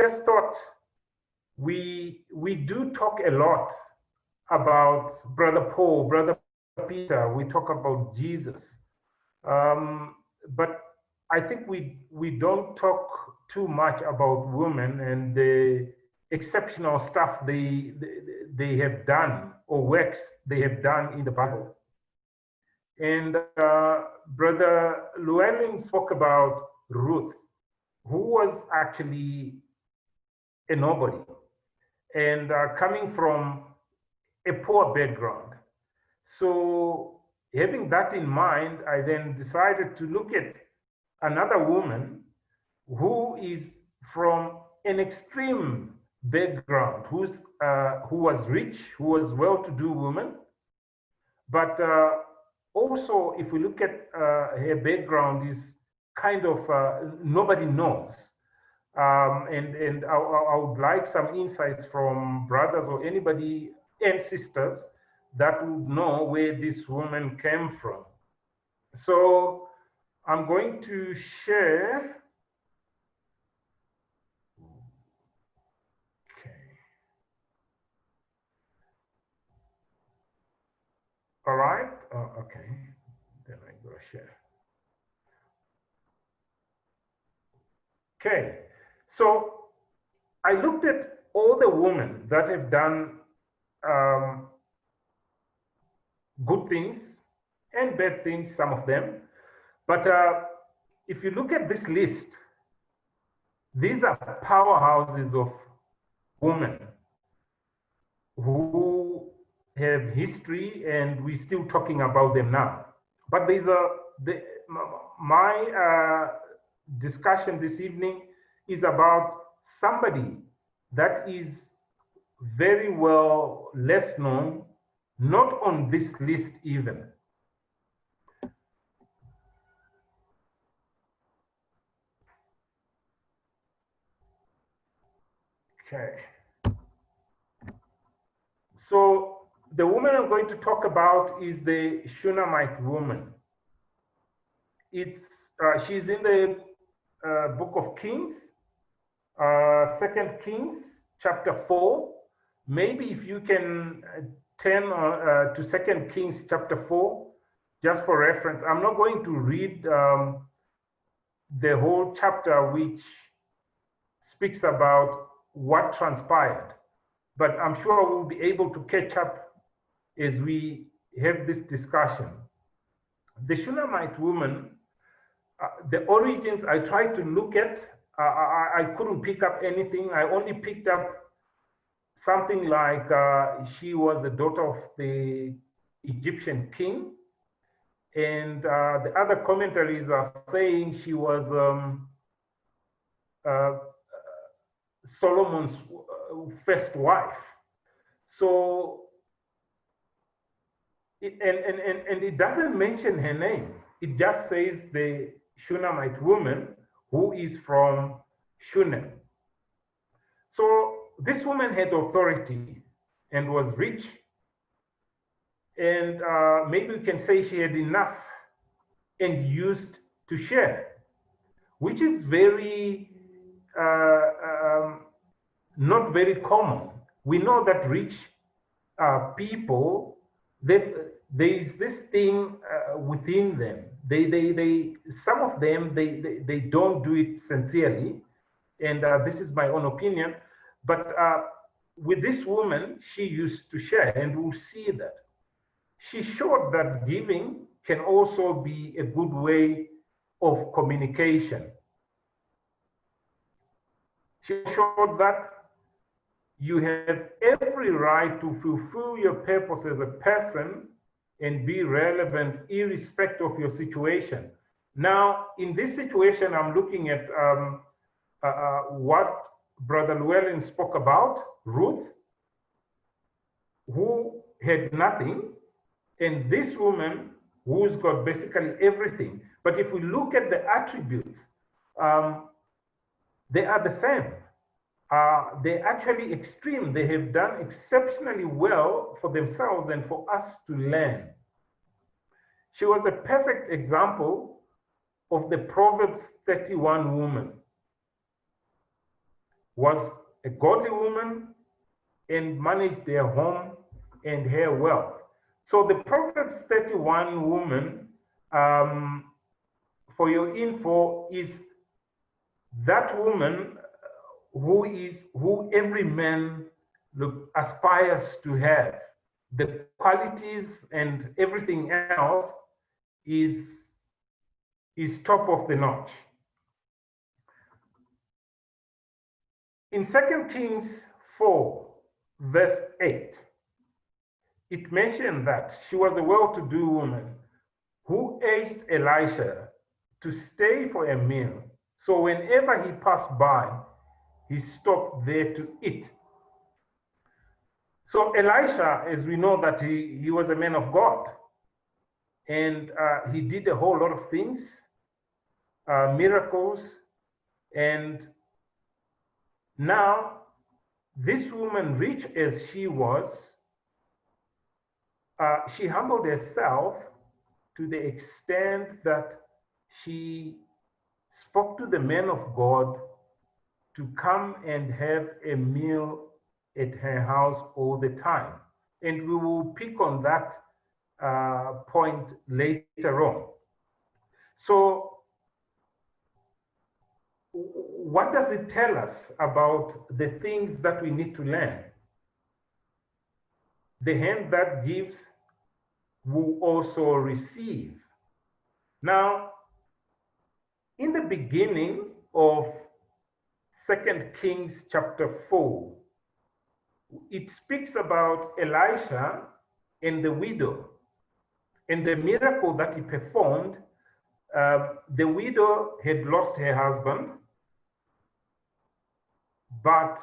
just thought we do talk a lot about Brother Paul, Brother Peter. We talk about Jesus, but I think we don't talk too much about women and the exceptional stuff they have done, or works they have done in the Bible. And Brother Llewellyn spoke about Ruth, who was actually a nobody and coming from a poor background. So having that in mind, I then decided to look at another woman who is from an extreme background, who was rich, who was well-to-do woman, but also, if we look at her background, is kind of nobody knows. And I would like some insights from brothers or anybody and sisters that would know where this woman came from. So I'm going to share. Okay. All right. Okay. Then I go share. Okay. So I looked at all the women that have done good things and bad things, some of them. But if you look at this list, these are powerhouses of women who have history, and we're still talking about them now. But my discussion this evening is about somebody that is very well less known, not on this list even. Okay. So the woman I'm going to talk about is the Shunammite woman. She's in the book of Kings, 2 Kings chapter 4. Maybe if you can turn to 2 Kings chapter 4, just for reference. I'm not going to read the whole chapter, which speaks about what transpired, but I'm sure we'll be able to catch up as we have this discussion. The Shunammite woman, the origins I tried to look at, I couldn't pick up anything. I only picked up something like she was the daughter of the Egyptian king. And the other commentaries are saying she was Solomon's first wife. So, and it doesn't mention her name. It just says the Shunammite woman who is from Shunem. So this woman had authority and was rich. And maybe we can say she had enough and used to share, which is very, not very common. We know that rich people, there is this thing within them. Some of them, they don't do it sincerely. And this is my own opinion. But with this woman, she used to share, and we'll see that. She showed that giving can also be a good way of communication. She showed that you have every right to fulfill your purpose as a person and be relevant irrespective of your situation. Now, in this situation, I'm looking at what Brother Llewellyn spoke about, Ruth, who had nothing, and this woman who's got basically everything. But if we look at the attributes, they are the same. They're actually extreme. They have done exceptionally well for themselves and for us to learn. She was a perfect example of the Proverbs 31 woman. was a godly woman and managed their home and her wealth. So the Proverbs 31 woman, for your info, is that woman who every man aspires to have. The qualities and everything else is top of the notch. In 2 Kings 4, verse 8, it mentioned that she was a well-to-do woman who urged Elisha to stay for a meal. So whenever he passed by, he stopped there to eat. So Elisha, as we know that he was a man of God, and he did a whole lot of things, miracles, and now this woman, rich as she was, she humbled herself to the extent that she spoke to the man of God to come and have a meal at her house all the time. And we will pick on that point later on. So what does it tell us about the things that we need to learn? The hand that gives will also receive. Now, in the beginning of 2 Kings chapter 4, it speaks about Elisha and the widow and the miracle that he performed. The widow had lost her husband, but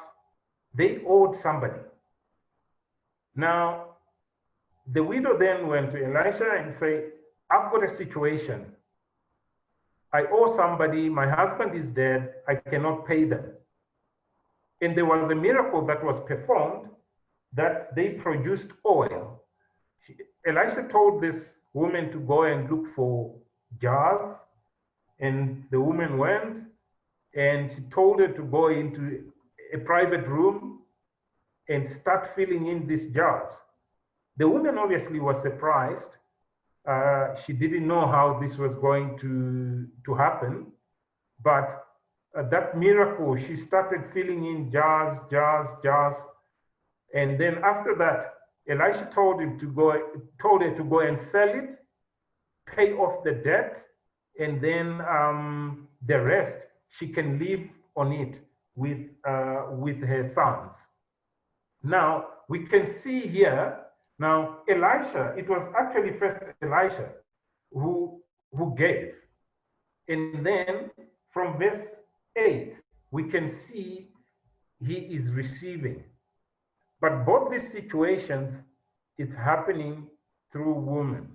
they owed somebody. Now, the widow then went to Elisha and said, I've got a situation. I owe somebody, my husband is dead, I cannot pay them. And there was a miracle that was performed that they produced oil. Elisha told this woman to go and look for jars, and the woman went, and she told her to go into a private room and start filling in these jars. The woman obviously was surprised. She didn't know how this was going to happen, but that miracle, she started filling in jars, and then after that, Elisha told her to go and sell it, pay off the debt, and then the rest she can live on it with her sons. Now we can see here. Now Elisha, it was actually first Elisha who gave, and then from verse 8 we can see he is receiving. But both these situations, it's happening through women.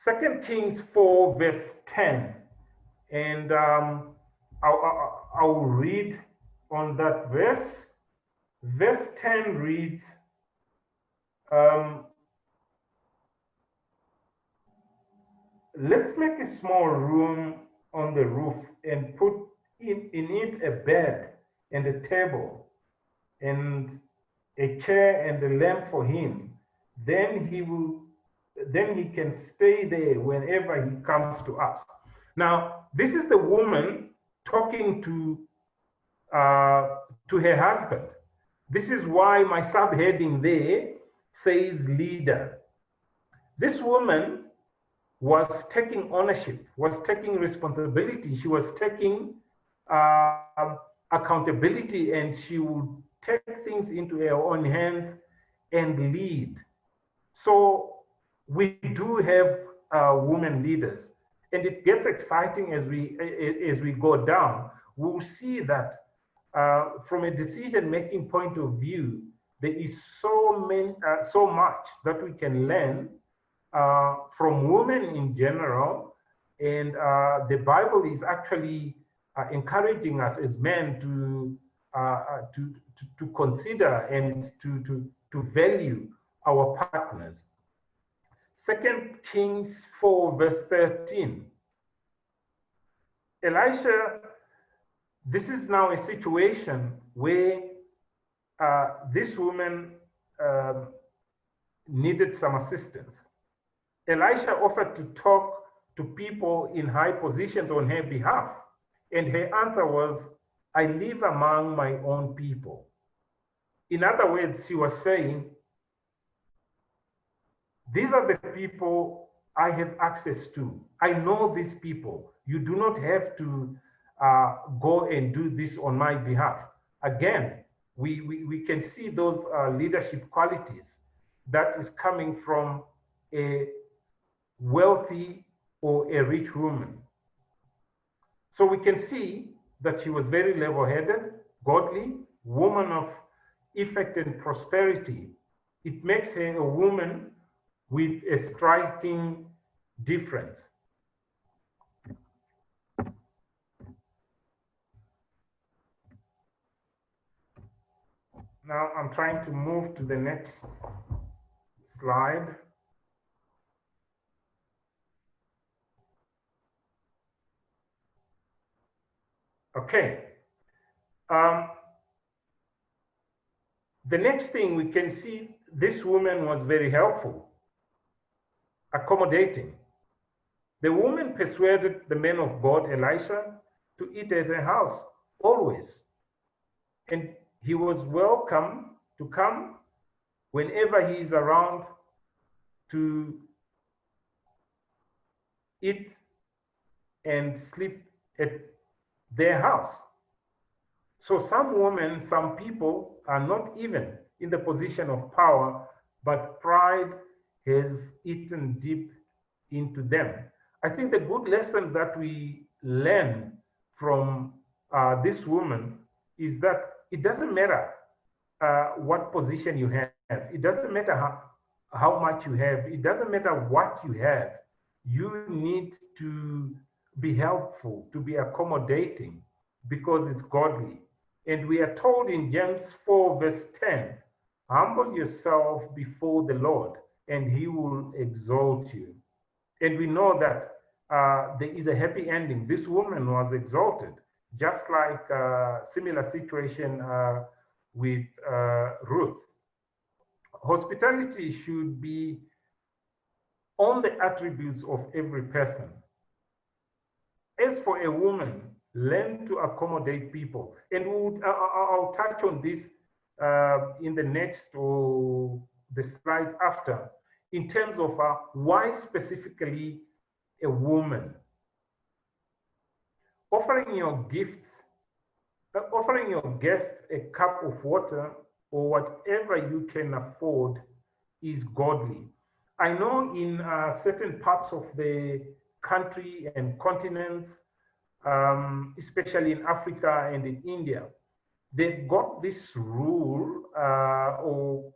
2 Kings 4 verse 10, and I'll read on that verse. Verse 10 reads, let's make a small room on the roof and put in it a bed and a table and a chair and a lamp for him. Then he can stay there whenever he comes to us. Now, this is the woman talking to her husband. This is why my subheading there says leader. This woman was taking ownership, was taking responsibility. She was taking accountability, and she would take things into her own hands and lead. So we do have women leaders, and it gets exciting as we go down. We'll see that from a decision-making point of view, there is so much that we can learn from women in general, and the Bible is actually encouraging us as men to consider and to value our partners. 2 Kings 4 verse 13. Elisha this is now a situation where this woman um, needed some assistance. Elisha offered to talk to people in high positions on her behalf, and her answer was, I live among my own people. In other words, she was saying, these are the people I have access to. I know these people. You do not have to go and do this on my behalf. Again, we can see those leadership qualities that is coming from a wealthy or a rich woman. So we can see that she was very level-headed, godly, woman of effect and prosperity. It makes her a woman with a striking difference. Now I'm trying to move to the next slide. Okay. The next thing we can see, this woman was very helpful, accommodating. The woman persuaded the man of God, Elisha, to eat at her house always. And he was welcome to come whenever he is around to eat and sleep at their house. So some women, some people are not even in the position of power, but pride has eaten deep into them. I think the good lesson that we learn from this woman is that it doesn't matter what position you have. It doesn't matter how much you have. It doesn't matter what you have. You need to be helpful, to be accommodating, because it's godly. And we are told in James 4, verse 10, humble yourself before the Lord, and he will exalt you. And we know that there is a happy ending. This woman was exalted, just like a similar situation with Ruth. Hospitality should be on the attributes of every person. As for a woman, learn to accommodate people. And I'll touch on this in the next or the slides after, in terms of why specifically a woman. Offering your gifts, offering your guests a cup of water or whatever you can afford is godly. I know in certain parts of the country and continents, especially in Africa and in India, they've got this rule or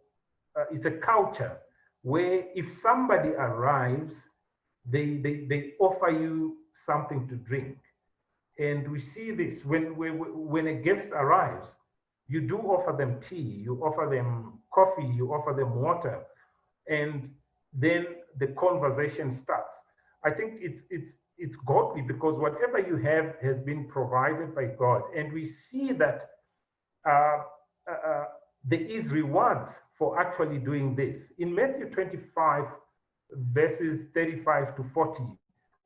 it's a culture where if somebody arrives, they offer you something to drink. And we see this when a guest arrives, you do offer them tea, you offer them coffee, you offer them water, and then the conversation starts. I think it's godly because whatever you have has been provided by God, and we see that there is rewards for actually doing this. In Matthew 25, verses 35 to 40,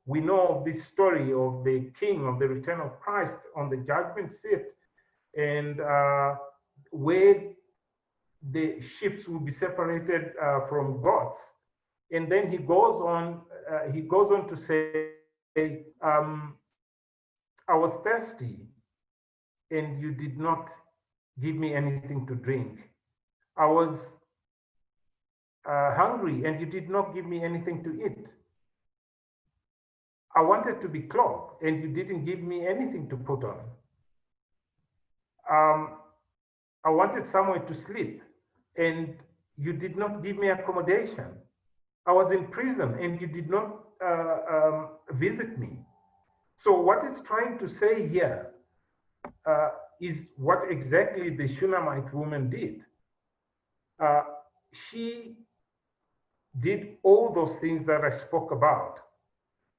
we know of this story of the king, of the return of Christ on the judgment seat, and where the sheep will be separated from goats. And then he goes on to say, I was thirsty and you did not give me anything to drink. I was hungry and you did not give me anything to eat. I wanted to be clothed and you didn't give me anything to put on. I wanted somewhere to sleep and you did not give me accommodation. I was in prison and you did not visit me. So what it's trying to say here is what exactly the Shunammite woman did. She did all those things that I spoke about.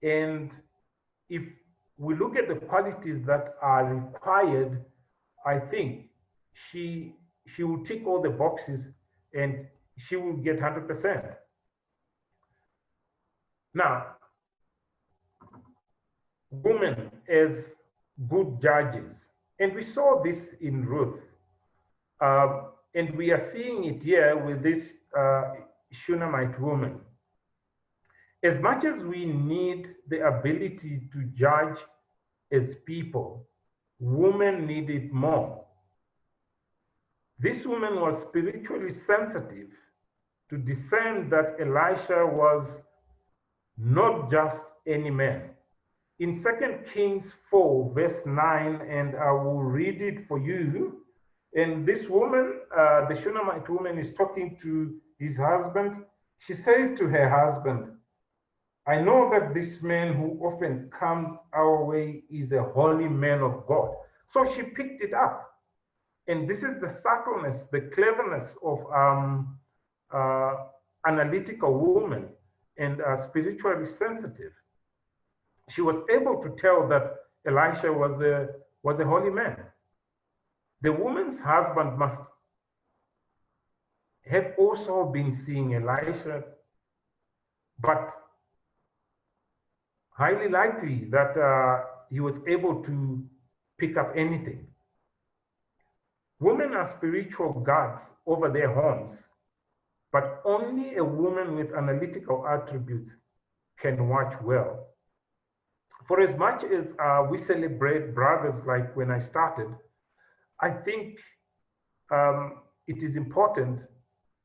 And if we look at the qualities that are required, I think she will tick all the boxes and she will get 100%. Now, women as good judges, and we saw this in Ruth, and we are seeing it here with this Shunammite woman. As much as we need the ability to judge as people, women need it more. This woman was spiritually sensitive to discern that Elisha was not just any man. In 2 Kings 4, verse 9, and I will read it for you. And this woman, the Shunammite woman, is talking to his husband. She said to her husband, I know that this man who often comes our way is a holy man of God. So she picked it up. And this is the subtleness, the cleverness of analytical woman and spiritually sensitive. She was able to tell that Elisha was a holy man. The woman's husband must have also been seeing Elisha, but highly likely that he was able to pick up anything. Women are spiritual guards over their homes, but only a woman with analytical attributes can watch well. For as much as we celebrate brothers like when I started, I think it is important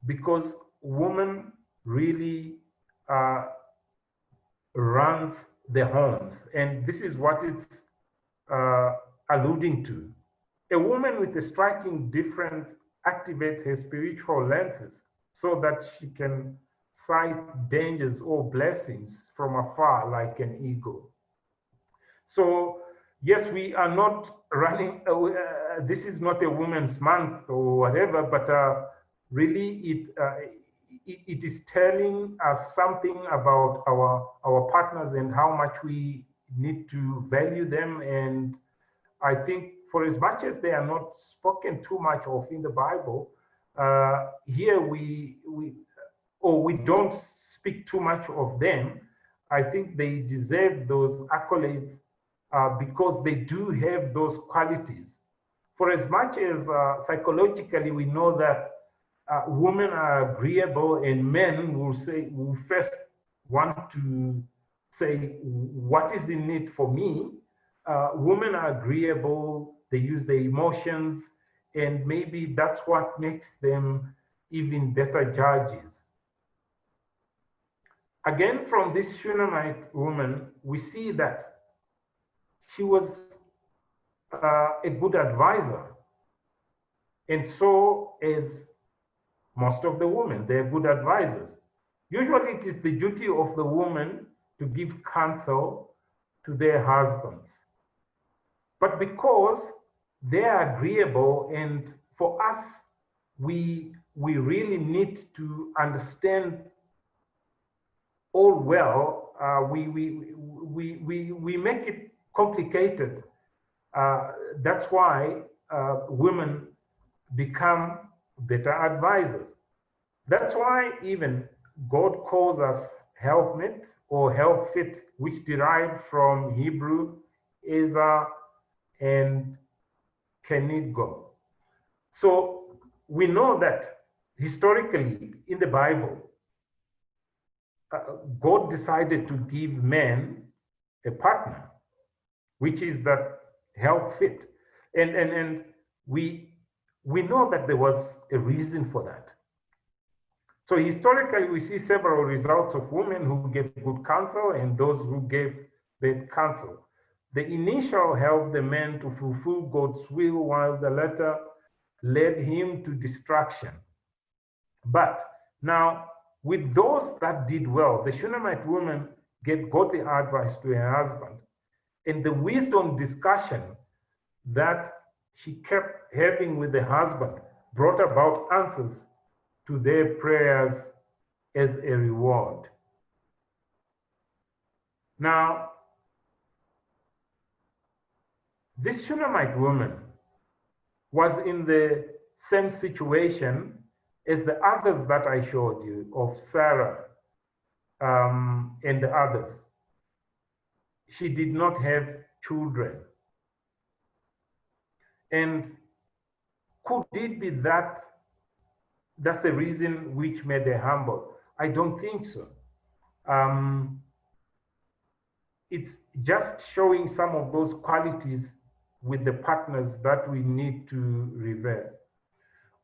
because woman really runs their homes, and this is what it's alluding to. A woman with a striking difference activates her spiritual lenses so that she can sight dangers or blessings from afar like an eagle. So, yes, we are not running, this is not a women's month or whatever, but really it is telling us something about our partners and how much we need to value them. And I think for as much as they are not spoken too much of in the Bible, here we don't speak too much of them. I think they deserve those accolades because they do have those qualities. For as much as psychologically we know that women are agreeable and men will first want to say, what is in it for me? Women are agreeable, they use their emotions, and maybe that's what makes them even better judges. Again, from this Shunammite woman, we see that she was a good advisor. And so is most of the women, they're good advisors. Usually it is the duty of the woman to give counsel to their husbands. But because they are agreeable, and for us, we really need to understand all well, we make it complicated. That's why women become better advisors. That's why even God calls us helpmate or helpfit, which derived from Hebrew Ezer and Kenidgo. So we know that historically in the Bible, God decided to give man a partner, which is that helpfit. And we know that there was a reason for that. So historically, we see several results of women who gave good counsel and those who gave bad counsel. The initial helped the man to fulfill God's will, while the latter led him to destruction. But now, with those that did well, the Shunammite woman gave godly advice to her husband. And the wisdom discussion that she kept having with the husband brought about answers to their prayers as a reward. Now, This Shunammite woman was in the same situation as the others that I showed you of Sarah and the others. She did not have children. And could it be that that's the reason which made her humble? I don't think so. It's just showing some of those qualities with the partners that we need to revere.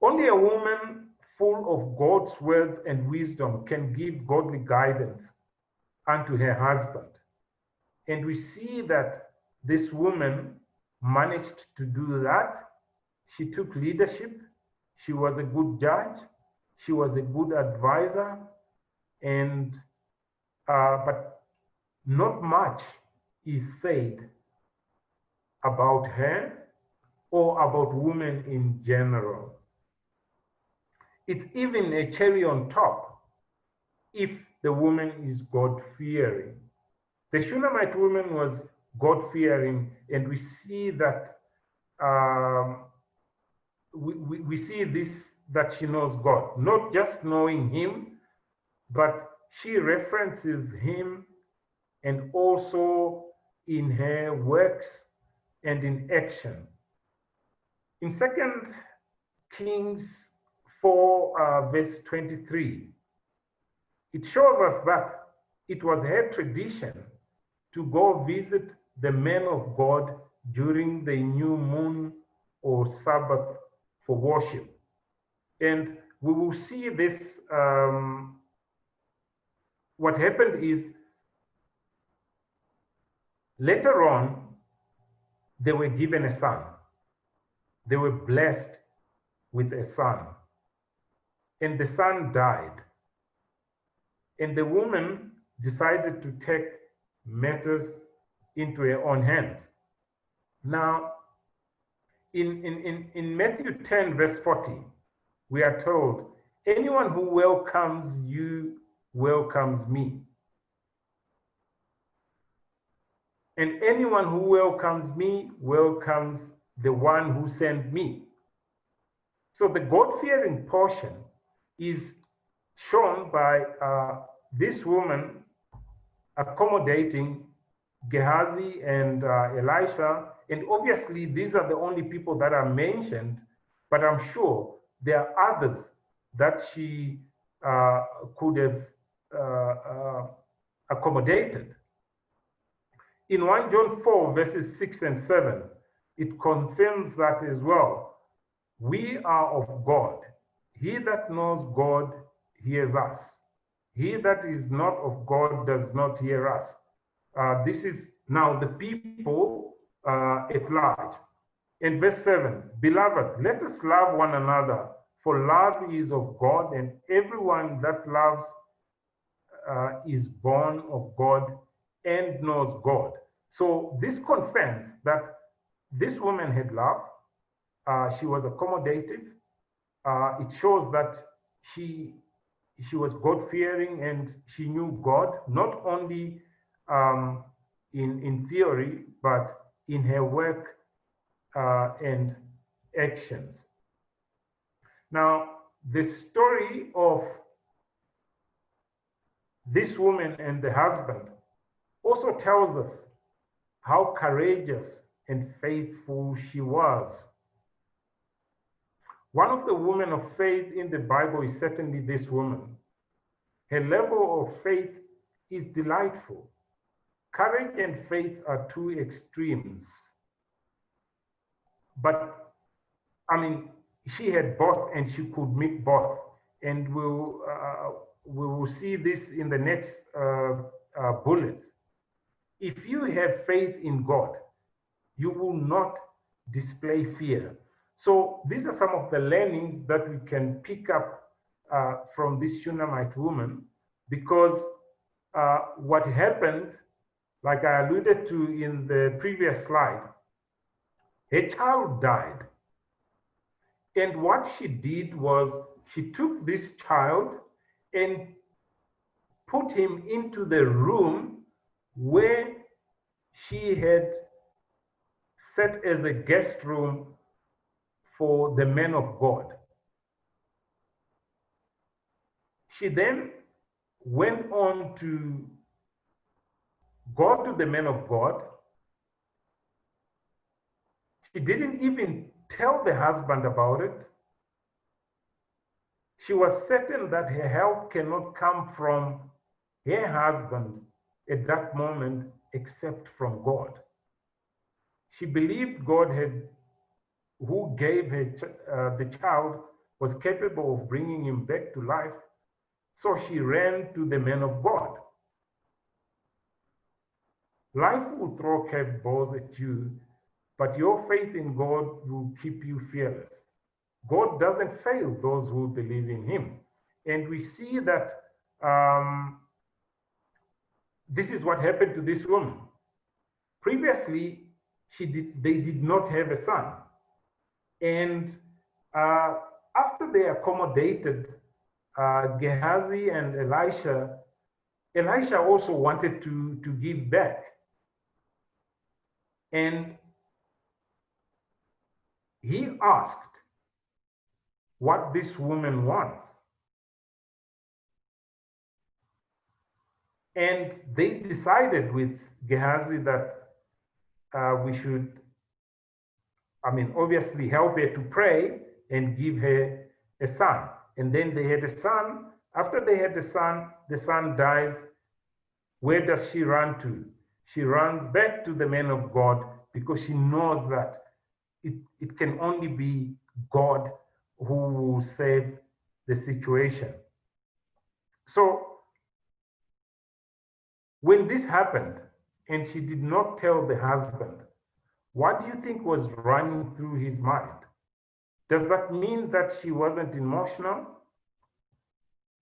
Only a woman full of God's words and wisdom can give godly guidance unto her husband. And we see that this woman managed to do that. She took leadership. She was a good judge. She was a good advisor. And but not much is said about her or about women in general. It's even a cherry on top if the woman is God-fearing. The Shunammite woman was God-fearing, and we see that we see this, that she knows God, not just knowing him, but she references him and also in her works and in action. In 2 Kings 4, verse 23, it shows us that it was her tradition to go visit the men of God during the new moon or Sabbath for worship. And we will see this. What happened is, later on, they were given a son. They were blessed with a son. And the son died. And the woman decided to take matters into her own hands. Now, in Matthew 10, verse 40, we are told, anyone who welcomes you welcomes me. And anyone who welcomes me welcomes the one who sent me. So the God-fearing portion is shown by this woman accommodating Gehazi and Elisha. And obviously, these are the only people that are mentioned, but I'm sure there are others that she could have accommodated. In 1 John 4, verses 6 and 7, it confirms that as well. We are of God. He that knows God hears us. He that is not of God does not hear us. This is now the people at large. In verse 7, beloved, let us love one another, for love is of God, and everyone that loves is born of God and knows God. So this confirms that this woman had love. She was accommodative. It shows that she was God-fearing and she knew God, not only in theory, but in her work and actions. Now, the story of this woman and the husband also tells us how courageous and faithful she was. One of the women of faith in the Bible is certainly this woman. Her level of faith is delightful. Courage and faith are two extremes. But, I mean, she had both and she could meet both. And we will see this in the next bullets. If you have faith in God, you will not display fear. So these are some of the learnings that we can pick up from this Shunammite woman, because what happened, like I alluded to in the previous slide, her child died. And what she did was she took this child and put him into the room where she had set as a guest room for the men of God. She then went on to go to the men of God. She didn't even tell the husband about it. She was certain that her help cannot come from her husband at that moment except from God. She believed God who gave her the child, was capable of bringing him back to life. So she ran to the men of God. Life will throw curveballs at you, but your faith in God will keep you fearless. God doesn't fail those who believe in him. And we see that this is what happened to this woman. Previously, they did not have a son. And after they accommodated Gehazi and Elisha, Elisha also wanted to give back. And he asked what this woman wants. And they decided with Gehazi that we should, obviously help her to pray and give her a son. And then they had a son. After they had the son dies. Where does she run to? She runs back to the men of God because she knows that it can only be God who will save the situation. So when this happened and she did not tell the husband, what do you think was running through his mind? Does that mean that she wasn't emotional?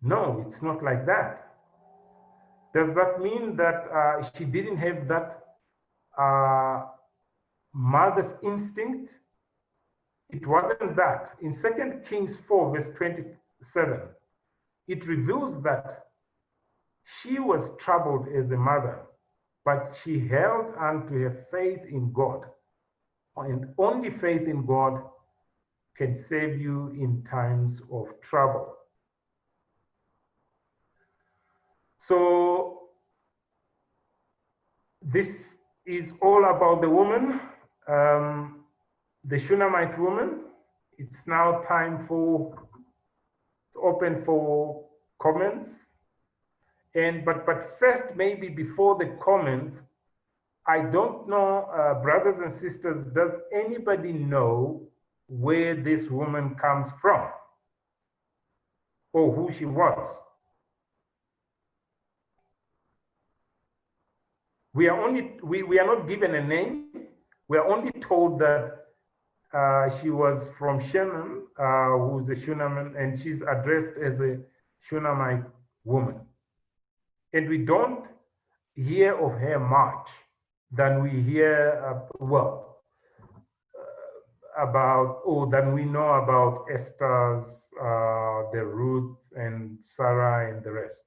No, it's not like that. Does that mean that she didn't have that mother's instinct? It wasn't that. In 2 Kings 4, verse 27, it reveals that she was troubled as a mother, but she held on to her faith in God. And only faith in God can save you in times of trouble. So this is all about the woman, the Shunammite woman. It's now time to open for comments. But first, maybe before the comments, I don't know, brothers and sisters, does anybody know where this woman comes from or who she was? We are not given a name. We are only told that she was from Shunem, who's a Shunammite, and she's addressed as a Shunammite woman. And we don't hear of her much than we hear, than we know about Esther's, the Ruth and Sarah and the rest.